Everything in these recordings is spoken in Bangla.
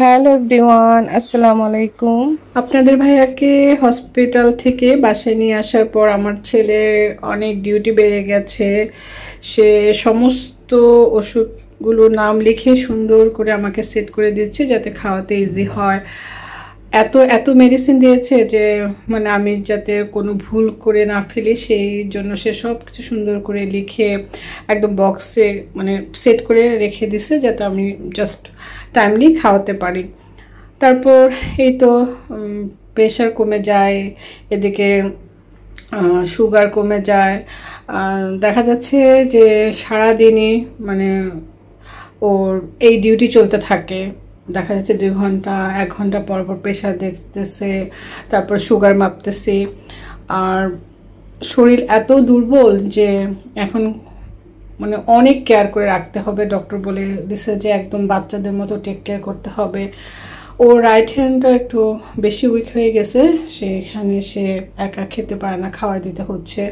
হ্যালো এভরিওয়ান, আসসালামু আলাইকুম। আপনাদের ভাইয়াকে হসপিটাল থেকে বাসায় নিয়ে আসার পর আমার ছেলের অনেক ডিউটি বেড়ে গেছে। সে সমস্ত ওষুধগুলোর নাম লিখে সুন্দর করে আমাকে সেট করে দিচ্ছে যাতে খাওয়াতে ইজি হয়। এত এত মেডিসিন দিয়েছে যে মানে আমি যাতে কোনো ভুল করে না ফেলি সেই জন্য সে সব কিছু সুন্দর করে লিখে একদম বক্সে মানে সেট করে রেখে দিছে যাতে আমি জাস্ট টাইমলি খাওয়াতে পারি। তারপর এই তো প্রেশার কমে যায়, এদিকে সুগার কমে যায়। দেখা যাচ্ছে যে সারাদিনই মানে ওর এই ডিউটি চলতে থাকে। দেখা যাচ্ছে 2 ঘন্টা 1 ঘন্টা পর পর প্রেশার দেখতেছে, তারপর সুগার মাপতেছে। আর শরীর এত দুর্বল যে এখন মানে অনেক কেয়ার করে রাখতে হবে। ডক্টর বলে দিছে যে একদম বাচ্চাদের মতো টেক কেয়ার করতে হবে। ও রাইট হ্যান্ডটা একটু বেশি উইক হয়ে গেছে, সেখানে সে একা খেতে পারে না, খাওয়া দিতে হচ্ছে।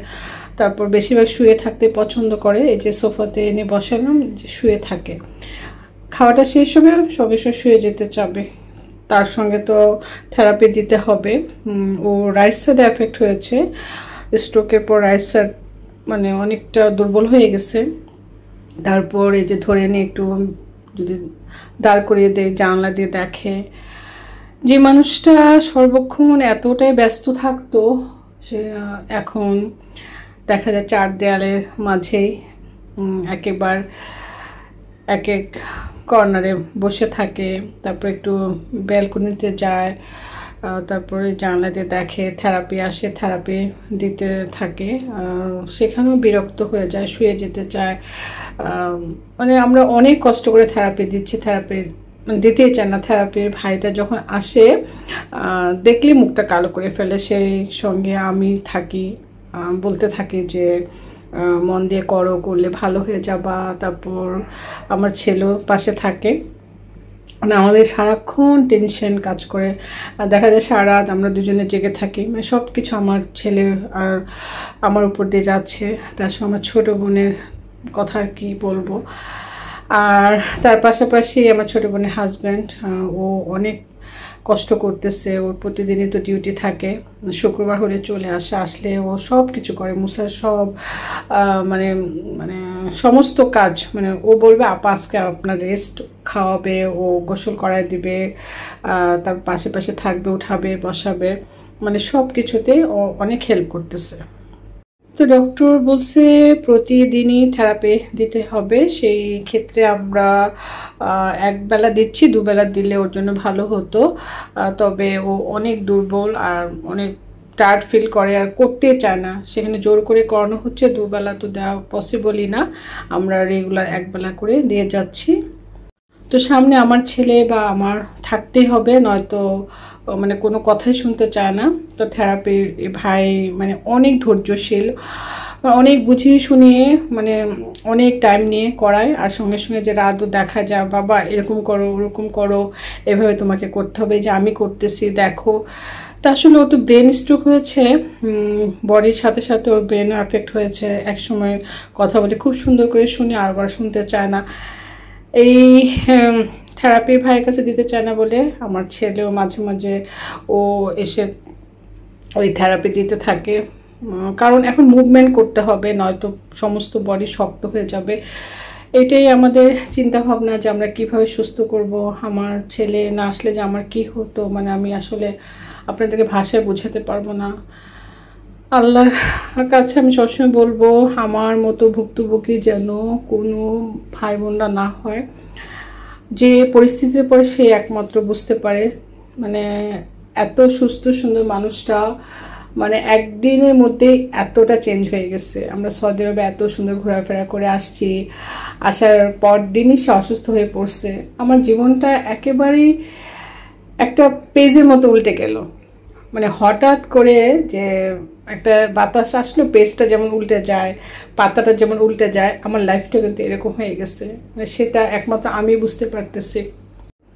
তারপর বেশিরভাগ শুয়ে থাকতে পছন্দ করে, এই যে সোফাতে এনে বসালাম যে শুয়ে থাকে। খাওয়াটা শেষ হবে সঙ্গে সঙ্গে শুয়ে যেতে চাবে। তার সঙ্গে তো থেরাপি দিতে হবে। ও রাইট সাইডে এফেক্ট হয়েছে, স্ট্রোকের পর রাইট সাইড মানে অনেকটা দুর্বল হয়ে গেছে। তারপর এই যে ধরে নিয়ে একটু যদি দাঁড় করিয়ে দেয়, জানলা দিয়ে দেখে। যে মানুষটা সর্বক্ষণ এতটাই ব্যস্ত থাকতো সে এখন দেখা যায় 4 দেয়ালের মাঝেই একেবারে এক এক কর্নারে বসে থাকে। তারপর একটু ব্যালকনিতে যায়, তারপরে জানলা দিয়ে দেখে, থেরাপি আসে, থেরাপি দিতে থাকে। সেখানেও বিরক্ত হয়ে যায়, শুয়ে যেতে চায়। মানে আমরা অনেক কষ্ট করে থেরাপি দিচ্ছি, থেরাপি দিতেই চায় না। থেরাপির ভাইটা যখন আসে দেখলে মুখটা কালো করে ফেলে। সেই সঙ্গে আমি থাকি, বলতে থাকি যে মন দিয়ে করো, করলে ভালো হয়ে যাবা। তারপর আমার ছেলেও পাশে থাকে। মানে আমাদের সারাক্ষণ টেনশন কাজ করে, দেখা যায় সারা রাত আমরা দুজনে জেগে থাকি। মানে সব কিছু আমার ছেলের আর আমার উপর দিয়ে যাচ্ছে। তার সঙ্গে আমার ছোটো বোনের কথা আর কি বলবো। আর তার পাশাপাশি আমার ছোটো বোনের হাজব্যান্ড, ও অনেক কষ্ট করতেছে। ওর প্রতিদিনই তো ডিউটি থাকে, শুক্রবার হলে চলে আসে, আসলে ও সব কিছু করে, মুসা সব মানে মানে সমস্ত কাজ। মানে ও বলবে আপা আজকে আপনার রেস্ট, খাওয়াবে, ও গোসল করায় দিবে, তার পাশে পাশে থাকবে, উঠাবে, বসাবে, মানে সব কিছুতে ও অনেক হেল্প করতেছে। তো ডক্টর বলছে প্রতিদিনই থেরাপি দিতে হবে। সেই ক্ষেত্রে আমরা একবেলা দিচ্ছি, দুবেলা দিলে ওর জন্য ভালো হতো। তবে ও অনেক দুর্বল আর অনেক টায়ার্ড ফিল করে আর করতে চায় না। সেখানে জোর করে করানো হচ্ছে, দুবেলা তো দেওয়া পসিবলই না। আমরা রেগুলার একবেলা করে দিয়ে যাচ্ছি। তো সামনে আমার ছেলে বা আমার থাকতেই হবে, নয়তো মানে কোনো কথাই শুনতে চায় না। তো থেরাপির ভাই মানে অনেক ধৈর্যশীল, অনেক বুঝিয়ে শুনিয়ে মানে অনেক টাইম নিয়ে করায়। আর সঙ্গে সঙ্গে যে রাতও দেখা যায়, বাবা এরকম করো, ওরকম করো, এভাবে তোমাকে করতে হবে, যে আমি করতেছি দেখো। তা আসলে ও তো ব্রেন স্ট্রোক হয়েছে, বডির সাথে সাথে ওর ব্রেনও এফেক্ট হয়েছে। একসময় কথা বলে খুব সুন্দর করে শুনে, আরবার শুনতে চায় না। এই থেরাপি ভাইয়ের কাছে দিতে চায় না বলে আমার ছেলেও মাঝে মাঝে ও এসে ওই থেরাপি দিতে থাকে। কারণ এখন মুভমেন্ট করতে হবে, নয়তো সমস্ত বডি শক্ত হয়ে যাবে। এটাই আমাদের চিন্তা ভাবনা যে আমরা কিভাবে সুস্থ করব। আমার ছেলে না আসলে যে আমার কি হতো, মানে আমি আসলে আপনাদেরকে ভাষায় বোঝাতে পারবো না। আল্লাহর কাছে আমি সবসময় বলবো আমার মতো ভুক্তভোগী যেন কোনো ভাই বোনরা না হয়। যে পরিস্থিতিতে পড়ে সে একমাত্র বুঝতে পারে। মানে এত সুস্থ সুন্দর মানুষটা মানে একদিনের মধ্যে এতটা চেঞ্জ হয়ে গেছে। আমরা সৌদি আরবে এত সুন্দর ঘোরাফেরা করে আসছি, আসার পর দিনই সে অসুস্থ হয়ে পড়ছে। আমার জীবনটা একেবারেই একটা পেজের মতো উল্টে গেল। মানে হঠাৎ করে যে একটা বাতাস আসলো, পেজটা যেমন উল্টে যায়, পাতাটা যেমন উল্টে যায়, আমার লাইফটা কিন্তু এরকম হয়ে গেছে। মানে সেটা একমাত্র আমি বুঝতে পারতেছি।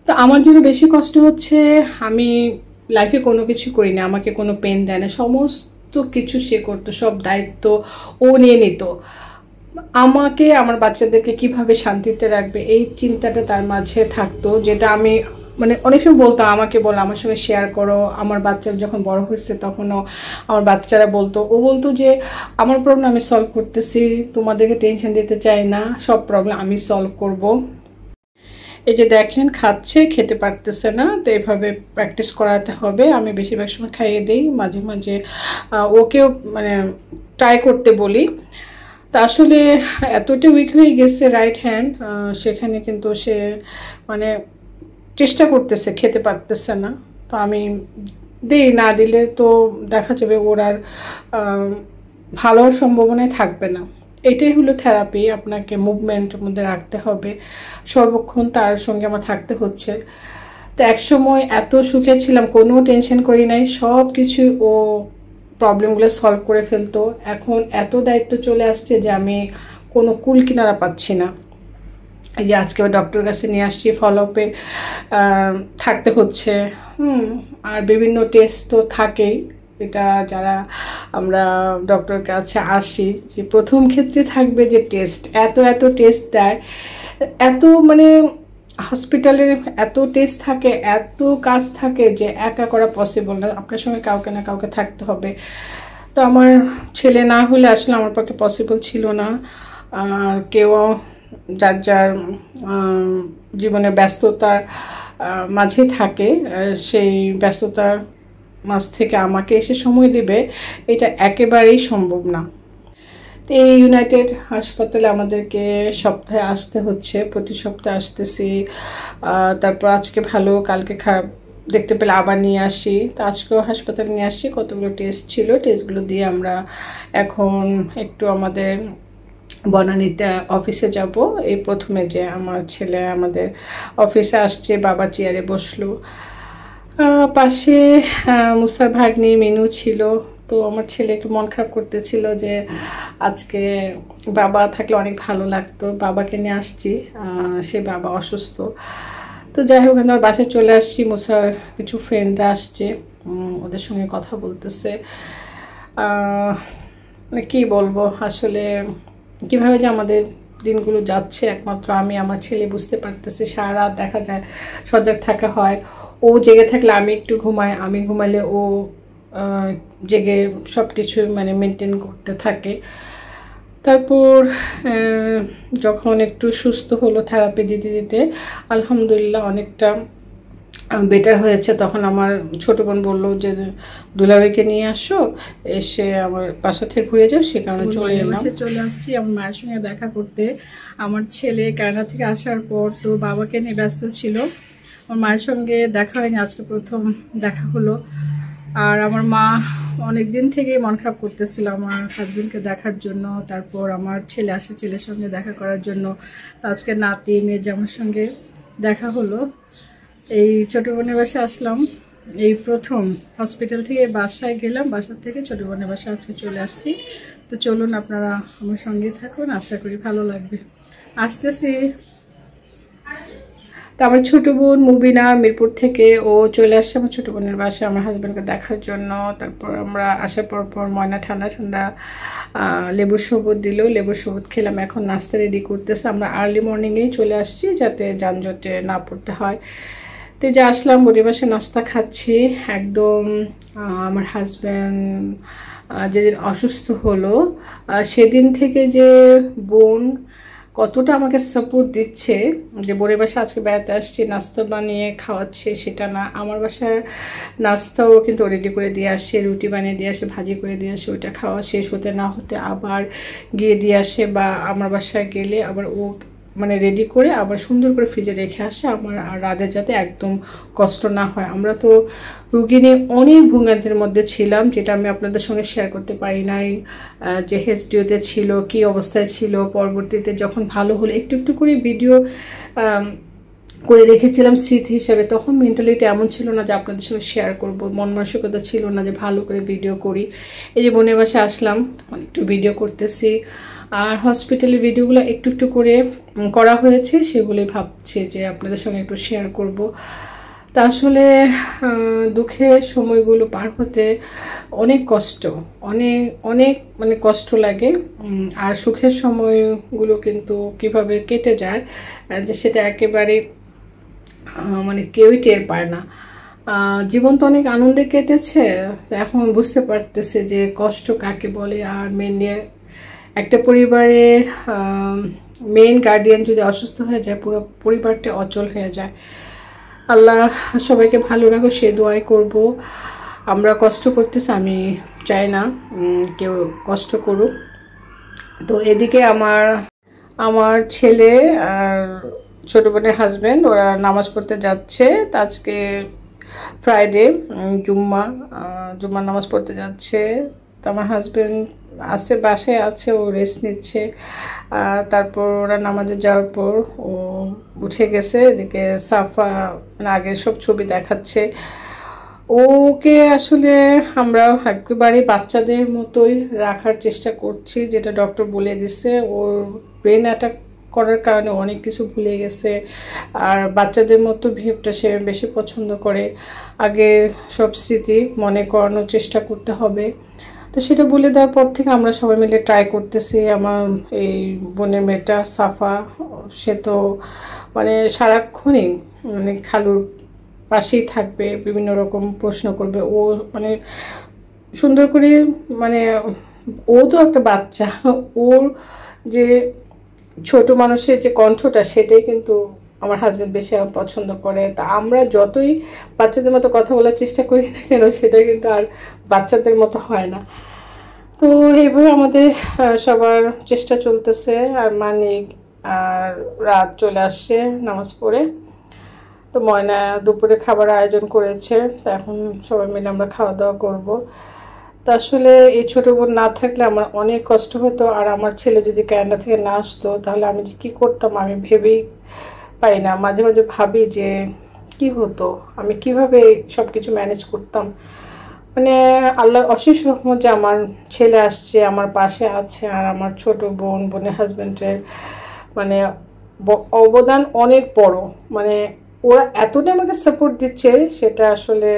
তো আমার জন্য বেশি কষ্ট হচ্ছে, আমি লাইফে কোনো কিছু করি না, আমাকে কোনো পেন দেয় না, সমস্ত কিছু সে করতো, সব দায়িত্ব ও নিয়ে নিত। আমাকে আমার বাচ্চাদেরকে কিভাবে শান্তিতে রাখবে এই চিন্তাটা তার মাঝে থাকতো, যেটা আমি মানে অনেক সময় বলতো, আমাকে বলো, আমার সঙ্গে শেয়ার করো। আমার বাচ্চা যখন বড় হয়েছে তখনও আমার বাচ্চারা বলতো, ও বলতো যে আমার প্রবলেম আমি সলভ করতেছি, তোমাদেরকে টেনশন দিতে চাই না, সব প্রবলেম আমি সলভ করব। এই যে দেখেন খাচ্ছে, খেতে পারতেছে না, তো এইভাবে প্র্যাকটিস করাতে হবে। আমি বেশিরভাগ সময় খাইয়ে দিই, মাঝে মাঝে ওকেও মানে ট্রাই করতে বলি। তা আসলে এতটা উইক হয়ে গেছে রাইট হ্যান্ড, সেখানে কিন্তু সে মানে চেষ্টা করতেছে, খেতে পারতেছে না। তো আমি দিই, না দিলে তো দেখা যাবে ওর আর ভালোর সম্ভাবনাই থাকবে না। এটাই হলো থেরাপি, আপনাকে মুভমেন্টের মধ্যে রাখতে হবে, সর্বক্ষণ তার সঙ্গে আমার থাকতে হচ্ছে। তো একসময় এত সুখে ছিলাম, কোনো টেনশন করি নাই, সব কিছু ও প্রবলেমগুলো সলভ করে ফেলতো। এখন এত দায়িত্ব চলে আসছে যে আমি কোনো কুল কিনারা পাচ্ছি না। এই যে আজকে ডক্টরের কাছে নিয়ে আসছি, ফলো আপে থাকতে হচ্ছে। আর বিভিন্ন টেস্ট তো থাকেই, এটা যারা আমরা ডক্টরের কাছে আসি, যে প্রথম ক্ষেত্রে থাকবে যে টেস্ট, এত এত টেস্ট দেয়, এত মানে হসপিটালের এত টেস্ট থাকে, এত কাজ থাকে যে একা করা পসিবল না, আপনার সঙ্গে কাউকে না কাউকে থাকতে হবে। তো আমার ছেলে না হলে আসলে আমার পক্ষে পসিবল ছিল না। আর কেউ যার যার জীবনের ব্যস্ততার মাঝে থাকে, সেই ব্যস্ততার মাঝ থেকে আমাকে এসে সময় দেবে, এটা একেবারেই সম্ভব না। তো এই ইউনাইটেড হাসপাতালে আমাদেরকে সপ্তাহে আসতে হচ্ছে, প্রতি সপ্তাহে আসতেছি। তারপর আজকে ভালো, কালকে খারাপ দেখতে পেলে আবার নিয়ে আসি। তো আজকেও হাসপাতালে নিয়ে আসি, কতগুলো টেস্ট ছিল, টেস্টগুলো দিয়ে আমরা এখন একটু আমাদের বনানীতে অফিসে যাব। এই প্রথমে যে আমার ছেলে আমাদের অফিসে আসছে, বাবা চেয়ারে বসলো, পাশে মুসার ভাগ্নি মিনু ছিল। তো আমার ছেলে একটু মন খারাপ করতেছিল যে আজকে বাবা থাকলে অনেক ভালো লাগতো, বাবাকে নিয়ে আসছি, সে বাবা অসুস্থ। তো যাই হোক, আমার বাসায় চলে আসছি, মুসার কিছু ফ্রেন্ডরা আসছে, ওদের সঙ্গে কথা বলতেছে। মানে কী বলবো, আসলে কীভাবে যে আমাদের দিনগুলো যাচ্ছে একমাত্র আমি, আমার ছেলে বুঝতে পারতেছে। সারা রাত দেখা যায় সজাগ থাকা হয়, ও জেগে থাকলে আমি একটু ঘুমাই, আমি ঘুমালে ও জেগে সব কিছু মানে মেনটেন করতে থাকে। তারপর যখন একটু সুস্থ হলো থেরাপি দিতে দিতে, আলহামদুলিল্লাহ অনেকটা বেটার হয়েছে। তখন আমার ছোটো বোন বললো যে দুলাভাইকে নিয়ে আসো, এসে আমার বাসা থেকে ঘুরে যাও, সে কারণে চলে আসছি আমার মায়ের সঙ্গে দেখা করতে। আমার ছেলে কানাডা থেকে আসার পর তো বাবাকে নিয়ে ব্যস্ত ছিল, আমার মায়ের সঙ্গে দেখা হয়নি, আজকে প্রথম দেখা হলো। আর আমার মা অনেক দিন থেকেই মন খারাপ করতেছিল আমার হাজবেন্ডকে দেখার জন্য। তারপর আমার ছেলে আসে, ছেলের সঙ্গে দেখা করার জন্য। তো আজকে নাতি মেয়ে জামার সঙ্গে দেখা হলো। এই ছোটো বোনের বাসায় আসলাম, এই প্রথম হসপিটাল থেকে বাসায় গেলাম, বাসার থেকে ছোটো বোনের বাসায় আজকে চলে আসছি। তো চলুন আপনারা আমার সঙ্গে থাকুন, আশা করি ভালো লাগবে। আসতেছি। তো আমার ছোটো বোন মুবিনা মিরপুর থেকে ও চলে আসছে আমার ছোটো বোনের বাসায় আমার হাজব্যান্ডকে দেখার জন্য। তারপর আমরা আসার পর ময়না ঠান্ডা ঠান্ডা লেবুর শরবত দিল, লেবুর শরবত খেলাম। এখন নাস্তা রেডি করতেছে, আমরা আর্লি মর্নিংয়েই চলে আসছি যাতে যানজটে না পড়তে হয়। তো যে আসলাম, বোনের বাসায় নাস্তা খাচ্ছি একদম। আমার হাজব্যান্ড যেদিন অসুস্থ হলো সেদিন থেকে যে বোন কতটা আমাকে সাপোর্ট দিচ্ছে, যে বোনের বাসায় আজকে বেড়াতে আসছি নাস্তা বানিয়ে খাওয়াচ্ছে, সেটা না, আমার বাসার নাস্তাও কিন্তু রেডি করে দিয়ে আসে, রুটি বানিয়ে দিয়ে আসে, ভাজি করে দিয়ে আসে, ওইটা খাওয়া শেষ হতে না হতে আবার গিয়ে দিয়ে আসে, বা আমার বাসায় গেলে আবার ও মানে রেডি করে আবার সুন্দর করে ফ্রিজে রেখে আসে আমার আর রাদের যাতে একদম কষ্ট না হয়। আমরা তো রুগী নিয়ে অনেক ভোগান্তির মধ্যে ছিলাম, যেটা আমি আপনাদের সঙ্গে শেয়ার করতে পারি নাই, যে হেসডিওতে ছিল, কি অবস্থায় ছিল। পরবর্তীতে যখন ভালো হলো একটু একটু করে ভিডিও করে রেখেছিলাম স্মৃতি হিসাবে। তখন মেন্টালিটি এমন ছিল না যে আপনাদের সঙ্গে শেয়ার করব, মন মানসিকতা ছিল না যে ভালো করে ভিডিও করি। এই যে বোনের বাসায় আসলাম, একটু ভিডিও করতেছি, আর হসপিটালের ভিডিওগুলো একটু একটু করে করা হয়েছে, সেগুলোই ভাবছি যে আপনাদের সঙ্গে একটু শেয়ার করব। তা আসলে দুঃখের সময়গুলো পার হতে অনেক কষ্ট, অনেক অনেক মানে কষ্ট লাগে। আর সুখের সময়গুলো কিন্তু কিভাবে কেটে যায় যে সেটা একেবারে মানে কেউই টের পায় না। জীবন তো অনেক আনন্দে কেটেছে, এখন বুঝতে পারতেছে যে কষ্ট কাকে বলে। আর মেনলি একটা পরিবারে মেইন গার্ডিয়ান যদি অসুস্থ হয়ে যায়, পুরো পরিবারটা অচল হয়ে যায়। আল্লাহ সবাইকে ভালো রাখো, সে দোয়াই করব। আমরা কষ্ট করতেছি, আমি চাই না কেউ কষ্ট করুক। তো এদিকে আমার ছেলে আর ছোট বোনের হাজব্যান্ড ওরা নামাজ পড়তে যাচ্ছে। আজকে ফ্রাইডে, জুম্মার নামাজ পড়তে যাচ্ছে। তো আমার হাজব্যান্ড আছে, বাসায় আছে, ও রেস্ট নিচ্ছে। তারপর ওরা নামাজে যাওয়ার পর ও উঠে গেছে। এদিকে সাফা আগের সব ছবি দেখাচ্ছে। ওকে আসলে আমরা একেবারে বাচ্চাদের মতোই রাখার চেষ্টা করছি, যেটা ডক্টর বলে দিছে। ওর ব্রেন অ্যাটাক করার কারণে অনেক কিছু ভুলে গেছে, আর বাচ্চাদের মতো বিহেভটা সে বেশি পছন্দ করে। আগের সব স্মৃতি মনে করানোর চেষ্টা করতে হবে। তো সেটা বলে দেওয়ার পর থেকে আমরা সবাই মিলে ট্রাই করতেছি। আমার এই বোনের মেয়েটা সাফা, সে তো মানে সারাক্ষণই মানে খালুর পাশেই থাকবে, বিভিন্ন রকম প্রশ্ন করবে। ও মানে সুন্দর করে মানে ও তো একটা বাচ্চা, ওর যে ছোট মানুষের যে কণ্ঠটা সেটাই কিন্তু আমার হাজব্যান্ড বেশি পছন্দ করে। তা আমরা যতই বাচ্চাদের মতো কথা বলার চেষ্টা করি না কেন, সেটা কিন্তু আর বাচ্চাদের মতো হয় না। তো এইভাবে আমাদের সবার চেষ্টা চলতেছে। আর মানিক আর রাত চলে আসছে নামাজ পড়ে। তো ময়না দুপুরে খাবার আয়োজন করেছে, তো এখন সবাই মিলে আমরা খাওয়া দাওয়া করব। তা আসলে এই ছোটো বোন না থাকলে আমার অনেক কষ্ট হতো। আর আমার ছেলে যদি কানাডা থেকে না আসতো, তাহলে আমি যে কী করতাম আমি ভেবেই পাই না। মাঝে মাঝে ভাবি যে কি হতো, আমি কিভাবে সব কিছু ম্যানেজ করতাম। মানে আল্লাহর অশেষ রহমত যে আমার ছেলে আসছে, আমার পাশে আছে। আর আমার ছোট বোনের হাজব্যান্ডের মানে অবদান অনেক বড়। মানে ওরা এতটা আমাকে সাপোর্ট দিচ্ছে, সেটা আসলে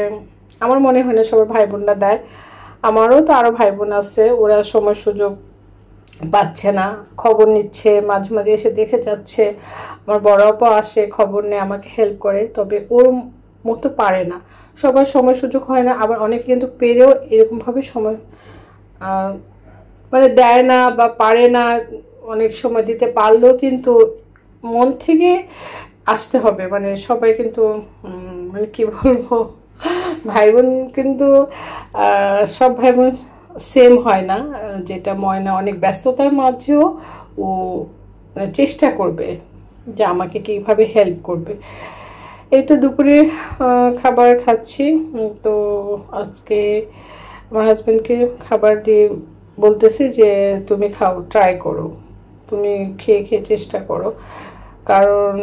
আমার মনে হয় না সবার ভাই বোনরা দেয়। আমারও তো আরও ভাই বোন আছে, ওরা সময় সুযোগ পাচ্ছে না, খবর নিচ্ছে, মাঝে মাঝে এসে দেখে যাচ্ছে। আমার বড় আপা আসে, খবর নেয়, আমাকে হেল্প করে। তবে ওর মতো পারে না, সবার সময় সুযোগ হয় না। আবার অনেকে কিন্তু পেরেও এরকমভাবে সময় মানে দেয় না বা পারে না। অনেক সময় দিতে পারলেও কিন্তু মন থেকে আসতে হবে। মানে সবাই কিন্তু মানে কি বলবো, ভাই বোন কিন্তু সব ভাই বোন সেম হয় না। যেটা ময়না অনেক ব্যস্ততার মাঝেও ও চেষ্টা করবে যে আমাকে কীভাবে হেল্প করবে। এই তো দুপুরে খাবার খাচ্ছি। তো আজকে আমার হাজব্যান্ডকে খাবার দিয়ে বলতেছি যে তুমি খাও, ট্রাই করো, তুমি খেয়ে খেয়ে চেষ্টা করো। কারণ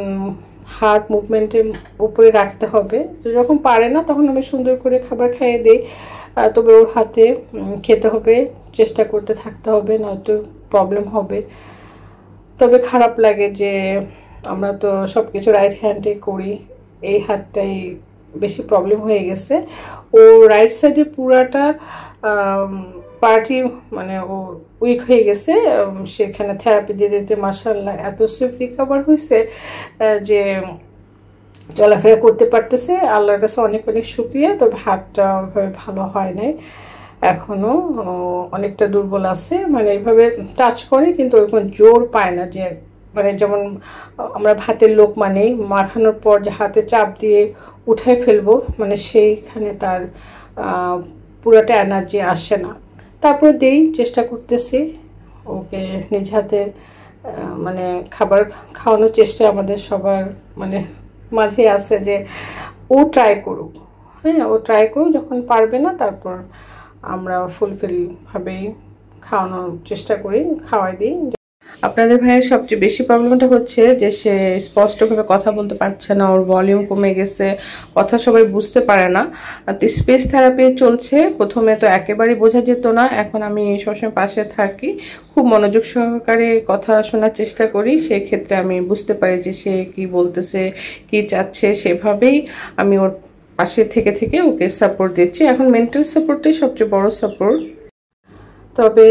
হার্ট মুভমেন্টের উপরে রাখতে হবে। যখন পারে না তখন আমি সুন্দর করে খাবার খাইয়ে দিই। তবে ওর হাতে খেতে হবে, চেষ্টা করতে থাকতে হবে, নয়তো প্রবলেম হবে। তবে খারাপ লাগে যে আমরা তো সব কিছু রাইট হ্যান্ডে করি, এই হাতটাই বেশি প্রবলেম হয়ে গেছে। ও রাইট সাইডে পুরাটা পার্টি মানে ও উইক হয়ে গেছে। সেখানে থেরাপি দিয়ে দিতে মাশাআল্লাহ এত সেফ রিকভার হয়েছে যে চলাফেরা করতে পারতেছে। আল্লাহর কাছে অনেক অনেক শুকরিয়া। তবে হাতটা ওইভাবে ভালো হয় নাই, এখনও অনেকটা দুর্বল আছে। মানে এইভাবে টাচ করে কিন্তু ওইরকম জোর পায় না, যে মানে যেমন আমরা ভাতের লোক মানে মাখানোর পর যে হাতে চাপ দিয়ে উঠাই ফেলবো, মানে সেইখানে তার পুরোটা এনার্জি আসে না। তারপরে চেষ্টা করতেছি ওকে নিজ হাতে মানে খাবার খাওয়ানোর চেষ্টা আমাদের সবার মানে মাঝে আছে যে ও ট্রাই করুক। হ্যাঁ, ও ট্রাই করুক, যখন পারবে না তারপর আমরা ফুলফিলভাবেই খাওয়ানোর চেষ্টা করি, খাওয়াই দিই। আপনাদের ভাইয়ের সবচেয়ে বেশি প্রবলেমটা হচ্ছে যে সে স্পষ্টভাবে কথা বলতে পারছে না, ওর ভলিউম কমে গেছে, কথা সবাই বুঝতে পারে না। তো স্পিচ থেরাপি চলছে। প্রথমে তো একেবারেই বোঝা যেত না, এখন আমি সবসময় পাশে থাকি, খুব মনোযোগ সহকারে কথা শোনার চেষ্টা করি। সেক্ষেত্রে আমি বুঝতে পারি যে সে কি বলতেছে, কি চাচ্ছে, সেভাবেই আমি ওর পাশে থেকে থেকে ওকে সাপোর্ট দিচ্ছি। এখন মেন্টাল সাপোর্টটাই সবচেয়ে বড় সাপোর্ট। তবে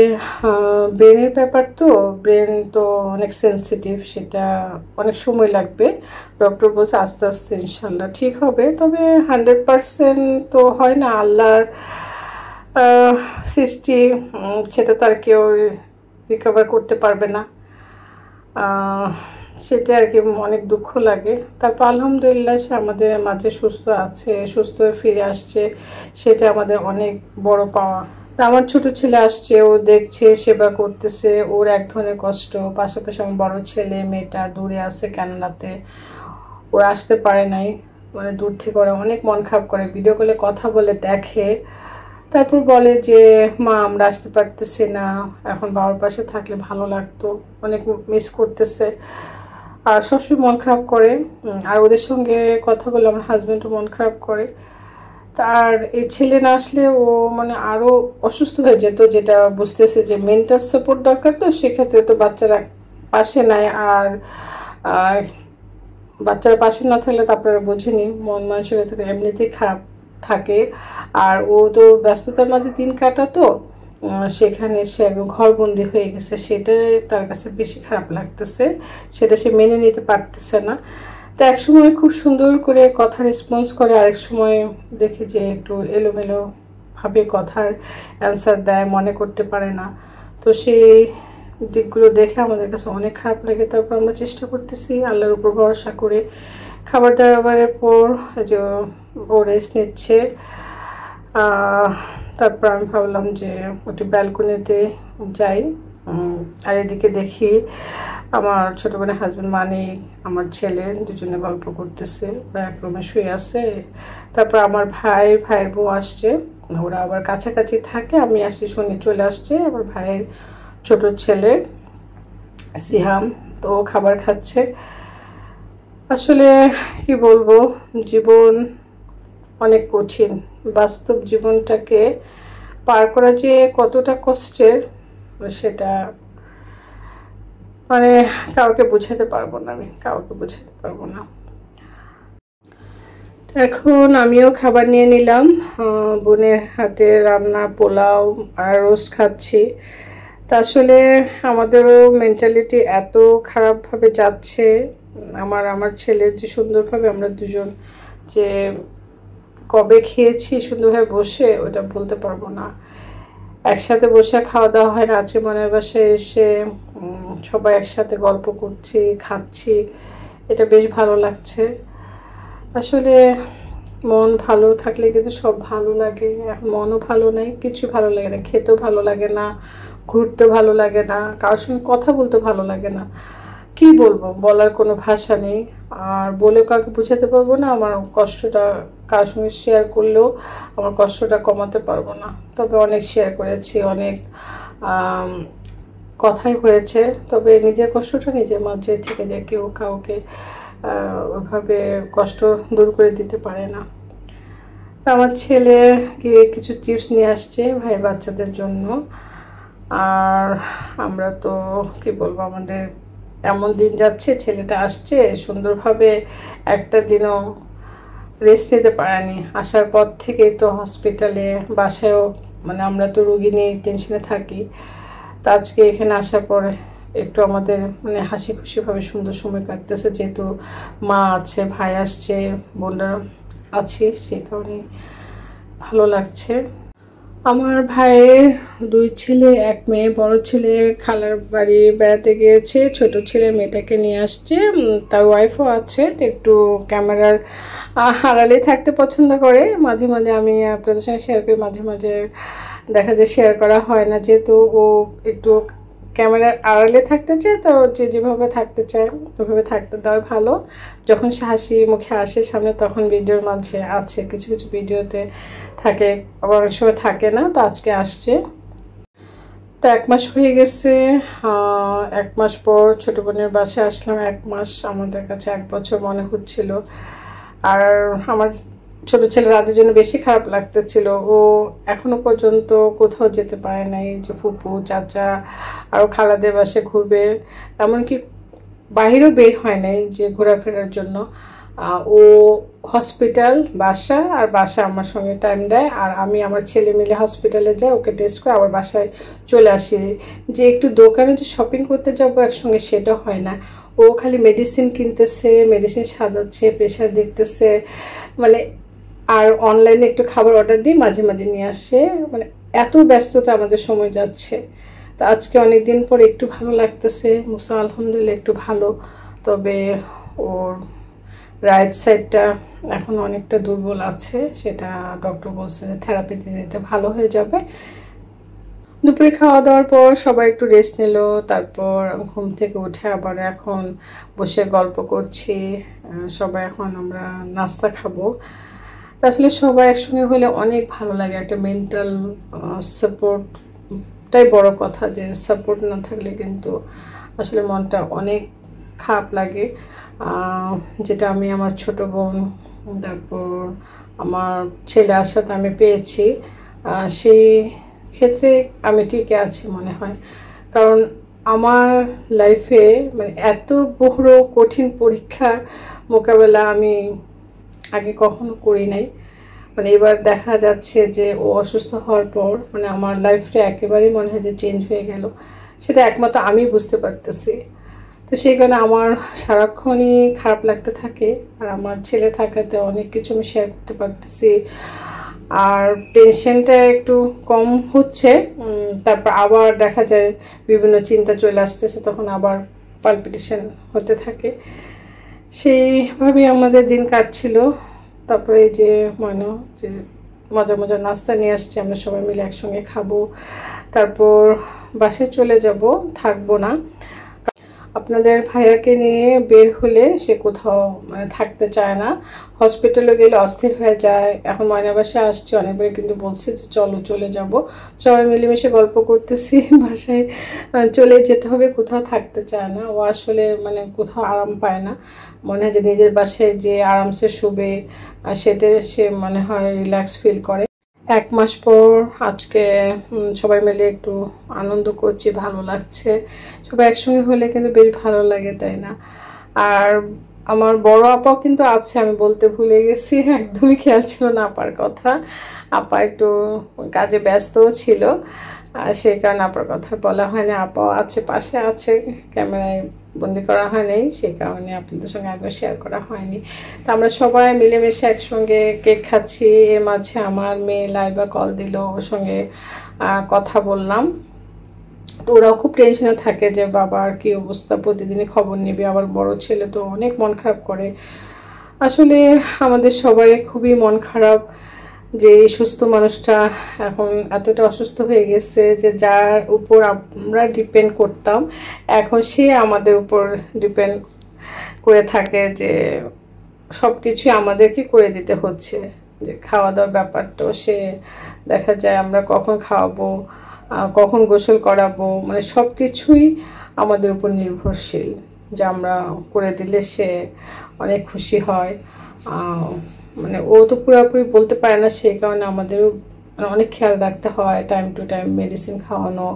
ব্রেনের ব্যাপার তো, ব্রেন তো অনেক সেন্সিটিভ, সেটা অনেক সময় লাগবে। ডক্টর বলছে আস্তে আস্তে ইনশাল্লাহ ঠিক হবে, তবে 100% তো হয় না, আল্লাহর সৃষ্টি, সেটা তো আর কেউ রিকভার করতে পারবে না। সেটা আর কি অনেক দুঃখ লাগে। তারপর আলহামদুলিল্লাহ সে আমাদের মাঝে সুস্থ আছে, সুস্থ হয়ে ফিরে আসছে, সেটা আমাদের অনেক বড় পাওয়া। আমার ছোট ছেলে আসছে, ও দেখছে, সেবা করতেছে, ওর এক ধরনের কষ্ট। পাশাপাশি আমার বড় ছেলে মেয়েটা দূরে আছে কানাডাতে, ওরা আসতে পারে নাই, মানে দূর থেকে ওরা অনেক মন খারাপ করে, ভিডিও কলে কথা বলে দেখে, তারপর বলে যে মা আমরা আসতে পারতেছি না, এখন বাবার পাশে থাকলে ভালো লাগতো, অনেক মিস করতেছে, আর সবসময় মন খারাপ করে। আর ওদের সঙ্গে কথা বলে আমার হাজব্যান্ডও মন খারাপ করে। আর এই ছেলে না আসলে ও মানে আরও অসুস্থ হয়ে যেত, যেটা বুঝতেছে যে মেন্টাল সাপোর্ট দরকার, তো সেক্ষেত্রে তো বাচ্চারা পাশে নাই। আর বাচ্চারা পাশে না থাকলে তো আপনারা বোঝেনি, মন মানসিকতা এমনিতেই খারাপ থাকে। আর ও তো ব্যস্ততার মাঝে দিন কাটাতো, সেখানে সে একদম ঘরবন্দি হয়ে গেছে, সেটাই তার কাছে বেশি খারাপ লাগতেছে, সেটা সে মেনে নিতে পারতেছে না। তো এক সময় খুব সুন্দর করে কথা রেসপন্স করে, আরেক সময় দেখি যে একটু এলোমেলো ভাবে কথার অ্যান্সার দেয়, মনে করতে পারে না। তো সেই দিকগুলো দেখে আমাদের কাছে অনেক খারাপ লাগে। তারপর আমরা চেষ্টা করতেছি আল্লাহর উপর ভরসা করে, খাবার দাবারের পর যে ও রেস্ট নিচ্ছে। তারপর আমি ভাবলাম যে একটু ব্যালকনিতে যাই, আর এদিকে দেখি আমার ছোটো বোনের হাজব্যান্ড মানিক, আমার ছেলে দুজনে গল্প করতেছে, ওরা এক রুমে শুয়ে আছে। তারপর আমার ভাইয়ের বউ আসছে, ওরা আবার কাছাকাছি থাকে, আমি আসি শুনে চলে আসছে। আমার ভাইয়ের ছোট ছেলে সিহাম, তো খাবার খাচ্ছে। আসলে কি বলবো, জীবন অনেক কঠিন, বাস্তব জীবনটাকে পার করা যে কতটা কষ্টের সেটা মানে কাউকে বোঝাতে পারবো না, আমি কাউকে বোঝাতে পারবো না। এখন আমিও খাবার নিয়ে নিলাম, বোনের হাতে রান্না পোলাও আর রোস্ট খাচ্ছি। তা আসলে আমাদেরও মেন্টালিটি এত খারাপভাবে যাচ্ছে, আমার ছেলের যে সুন্দরভাবে আমরা দুজন যে কবে খেয়েছি সুন্দরভাবে বসে, ওটা বলতে পারবো না। একসাথে বসে খাওয়া দাওয়া হয় না, আজকে মনের বাসায় এসে সবাই একসাথে গল্প করছি, খাচ্ছি, এটা বেশ ভালো লাগছে। আসলে মন ভালো থাকলে কিন্তু সব ভালো লাগে, এখন মনও ভালো নেই, কিছু ভালো লাগে না, খেতেও ভালো লাগে না, ঘুরতে ভালো লাগে না, কারোর সঙ্গে কথা বলতে ভালো লাগে না, কি বলবো, বলার কোনো ভাষা নেই। আর বলেও কাউকে বোঝাতে পারবো না, আমার কষ্টটা কারোর সঙ্গে শেয়ার করলেও আমার কষ্টটা কমাতে পারবো না। তবে অনেক শেয়ার করেছি, অনেক কথাই হয়েছে, তবে নিজের কষ্টটা নিজের মাঝে থেকে যায়, কেউ কাউকে ওইভাবে কষ্ট দূর করে দিতে পারে না। আমার ছেলে গিয়ে কিছু চিপস নিয়ে আসছে ভাই বাচ্চাদের জন্য। আর আমরা তো কি বলবো, আমাদের এমন দিন যাচ্ছে, ছেলেটা আসছে সুন্দরভাবে, একটা দিনও রেস্ট নিতে পারেনি। আসার পর থেকেই তো হসপিটালে, বাসায়ও, মানে আমরা তো রুগী নিয়ে টেনশনে থাকি। তো আজকে এখানে আসার পর একটু আমাদের মানে হাসি খুশিভাবে সুন্দর সময় কাটতেছে, যেহেতু মা আছে, ভাই আসছে, বোনরা আছি, সেই কারণে ভালো লাগছে। আমার ভাইয়ের 2 ছেলে 1 মেয়ে, বড় ছেলে খালার বাড়ি বেড়াতে গিয়েছে, ছোট ছেলে মেয়েটাকে নিয়ে আসছে, তার ওয়াইফও আছে। তো একটু ক্যামেরার আড়ালে থাকতে পছন্দ করে, মাঝে মাঝে আমি আপনাদের সঙ্গে শেয়ার করি, মাঝে মাঝে দেখা যায় শেয়ার করা হয় না, যেহেতু ও একটু ক্যামেরার আড়ালে থাকতে চায়, তো যে যেভাবে থাকতে চায় ওইভাবে থাকতে দেওয়া ভালো। যখন সে হাসি মুখে আসে সামনে, তখন ভিডিওর মাঝে আছে, কিছু কিছু ভিডিওতে থাকে, আবার অনেক সময় থাকে না। তো আজকে আসছে, তো 1 মাস হয়ে গেছে। 1 মাস পর ছোটো বোনের বাসায় আসলাম। 1 মাস আমাদের কাছে 1 বছর মনে হচ্ছিল। আর আমার ছোট ছেলে রাতের জন্য বেশি খারাপ লাগতেছিল, ও এখনো পর্যন্ত কোথাও যেতে পারে নাই, যে ফুপু চাচা আরও খালাদের বাসায় ঘুরবে, এমনকি বাহিরেও বের হয় নাই যে ঘোরাফেরার জন্য। ও হসপিটাল বাসা, আর বাসা আমার সঙ্গে টাইম দেয়, আর আমি আমার ছেলে মিলে হসপিটালে যাই, ওকে টেস্ট করে আবার বাসায় চলে আসি। যে একটু দোকানে যে শপিং করতে যাবো একসঙ্গে সেটা হয় না। ও খালি মেডিসিন কিনতেছে, মেডিসিন সাজাচ্ছে, প্রেশার দেখতেছে, মানে আর অনলাইনে একটু খাবার অর্ডার দিই, মাঝে মাঝে নিয়ে আসে, মানে এত ব্যস্ততা আমাদের সময় যাচ্ছে। তো আজকে অনেক দিন পর একটু ভালো লাগতেছে, মুসা আলহামদুলিল্লাহ একটু ভালো। তবে ওর রাইট সাইডটা এখন অনেকটা দুর্বল আছে, সেটা ডক্টর বলছে যে থেরাপি দিতে ভালো হয়ে যাবে। দুপুরে খাওয়া দাওয়ার পর সবাই একটু রেস্ট নিল, তারপর ঘুম থেকে উঠে আবার এখন বসে গল্প করছি। সবাই এখন আমরা নাস্তা খাবো। তা আসলে সবাই একসঙ্গে হলে অনেক ভালো লাগে, একটা মেন্টাল সাপোর্টটাই বড় কথা, যে সাপোর্ট না থাকলে কিন্তু আসলে মনটা অনেক খারাপ লাগে। যেটা আমি আমার ছোট বোন, তারপর আমার ছেলে আসাতে আমি পেয়েছি, সেই ক্ষেত্রে আমি টিকে আছি মনে হয়। কারণ আমার লাইফে মানে এত বড় কঠিন পরীক্ষার মোকাবেলা আমি আগে কখনো করি নাই। মানে এবার দেখা যাচ্ছে যে ও অসুস্থ হওয়ার পর মানে আমার লাইফটা একেবারেই মনে হয় যে চেঞ্জ হয়ে গেল, সেটা একমাত্র আমি বুঝতে পারতেছি। তো সেই কারণে আমার সারাক্ষণই খারাপ লাগতে থাকে, আর আমার ছেলে থাকাতে অনেক কিছু আমি শেয়ার করতে পারতেছি, আর টেনশনটা একটু কম হচ্ছে। তারপর আবার দেখা যায় বিভিন্ন চিন্তা চলে আসতেছে, তখন আবার পালপিটেশন হতে থাকে। সেইভাবেই আমাদের দিন কাটছিল। তারপরে এই যে ময়না যে মজা মজা নাস্তা নিয়ে আসছে, আমরা সবাই মিলে একসঙ্গে খাবো, তারপর বাসায় চলে যাব, থাকবো না। আপনাদের ভাইয়াকে নিয়ে বের হলে সে কোথাও মানে থাকতে চায় না, হসপিটালে গেলে অস্থির হয়ে যায়। এখন ময়না বাসায় আসছে, অনেকবার কিন্তু বলছে যে চলো চলে যাব, সবাই মিলেমিশে গল্প করতেছি, বাসায় চলে যেতে হবে, কোথাও থাকতে চায় না। ও আসলে মানে কোথাও আরাম পায় না, মনে হয় যে নিজের বাসায় যে আরামসে শুবে সেটা সে মনে হয় রিল্যাক্স ফিল করে। 1 মাস পর আজকে সবাই মিলে একটু আনন্দ করছি, ভালো লাগছে। সবাই একসঙ্গে হলে কিন্তু বেশ ভালো লাগে, তাই না? আর আমার বড় আপাও কিন্তু আছে, আমি বলতে ভুলে গেছি, একদমই খেয়াল ছিল না আপার কথা। আপা একটু কাজে ব্যস্তও ছিল, আর সেই কারণে আপার কথা বলা হয়নি। আপাও আছে, পাশে আছে, ক্যামেরায় বন্দি করা হয়নি, সেই কারণে আপনাদের সঙ্গে আগে শেয়ার করা হয়নি। তো আমরা সবাই মিলেমিশে একসঙ্গে কেক খাচ্ছি। এর মাঝে আমার মেয়ে লাইবা কল দিল, ওর সঙ্গে কথা বললাম। তো ওরাও খুব টেনশনে থাকে যে বাবার কি অবস্থা, প্রতিদিনই খবর নিবে। আবার বড় ছেলে তো অনেক মন খারাপ করে। আসলে আমাদের সবারই খুবই মন খারাপ যে এই সুস্থ মানুষটা এখন এতটা অসুস্থ হয়ে গেছে, যে যার উপর আমরা ডিপেন্ড করতাম এখন সে আমাদের উপর ডিপেন্ড করে থাকে, যে সব কিছুই আমাদেরকে করে দিতে হচ্ছে। যে খাওয়া দাওয়ার ব্যাপারটাও সে দেখা যায় আমরা কখন খাওয়াবো, কখন গোসল করাবো, মানে সব কিছুই আমাদের উপর নির্ভরশীল, যে আমরা করে দিলে সে অনেক খুশি হয়। মানে ও তো পুরোপুরি বলতে পারে না, সেই কারণে আমাদেরও অনেক খেয়াল রাখতে হয়, টাইম টু টাইম মেডিসিন খাওয়ানো,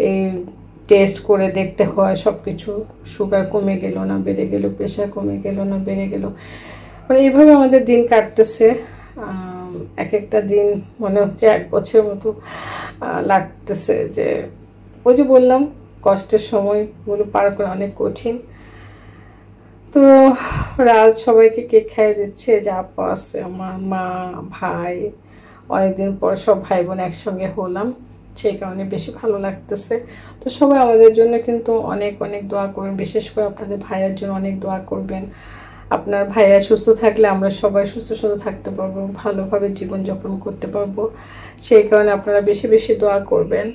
এই টেস্ট করে দেখতে হয় সব কিছু, সুগার কমে গেল না বেড়ে গেল, প্রেশার কমে গেল না বেড়ে গেল, মানে এইভাবে আমাদের দিন কাটতেছে। এক একটা দিন মনে হচ্ছে 1 বছরের মতো লাগতেছে। যে ওই যে বললাম কষ্টের সময়গুলো পার করা অনেক কঠিন। তো রাত সবাইকে কেক খাইয়ে দিচ্ছে, যে আপা আছে, আমার মা, ভাই, অনেকদিন পর সব ভাই বোন একসঙ্গে হলাম, সেই কারণে বেশি ভালো লাগতেছে। তো সবাই আমাদের জন্য কিন্তু অনেক অনেক দোয়া করবেন, বিশেষ করে আপনাদের ভাইয়ের জন্য অনেক দোয়া করবেন। আপনার ভাইয়া সুস্থ থাকলে আমরা সবাই সুস্থ থাকতে পারবো, ভালোভাবে জীবনযাপন করতে পারবো, সেই কারণে আপনারা বেশি বেশি দোয়া করবেন।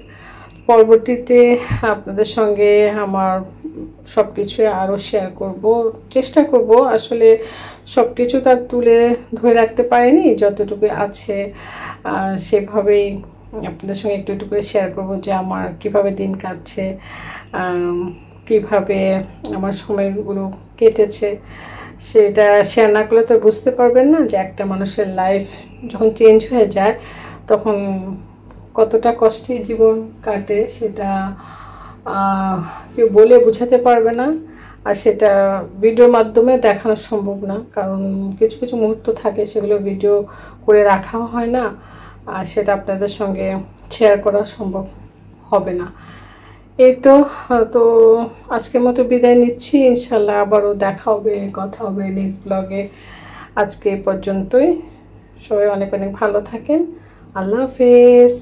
পরবর্তীতে আপনাদের সঙ্গে আমার সব কিছু আরও শেয়ার করব, চেষ্টা করব। আসলে সব কিছু তার তুলে ধরে রাখতে পারিনি, যতটুকু আছে সেভাবেই আপনাদের সঙ্গে একটু একটু করে শেয়ার করব, যে আমার কিভাবে দিন কাটছে, কিভাবে আমার সময়গুলো কেটেছে। সেটা শেয়ার না করলে তো বুঝতে পারবেন না যে একটা মানুষের লাইফ যখন চেঞ্জ হয়ে যায় তখন কতটা কষ্টে জীবন কাটে, সেটা কেউ বলে বোঝাতে পারবে না। আর সেটা ভিডিওর মাধ্যমে দেখানো সম্ভব না, কারণ কিছু কিছু মুহূর্ত থাকে সেগুলো ভিডিও করে রাখাও হয় না, আর সেটা আপনাদের সঙ্গে শেয়ার করা সম্ভব হবে না। এই তো আজকের মতো বিদায় নিচ্ছি। ইনশাল্লাহ আবারও দেখা হবে, কথা হবে নেক্সট ব্লগে। আজকে এই পর্যন্তই। সবাই অনেক অনেক ভালো থাকেন। আল্লাহ হাফেজ।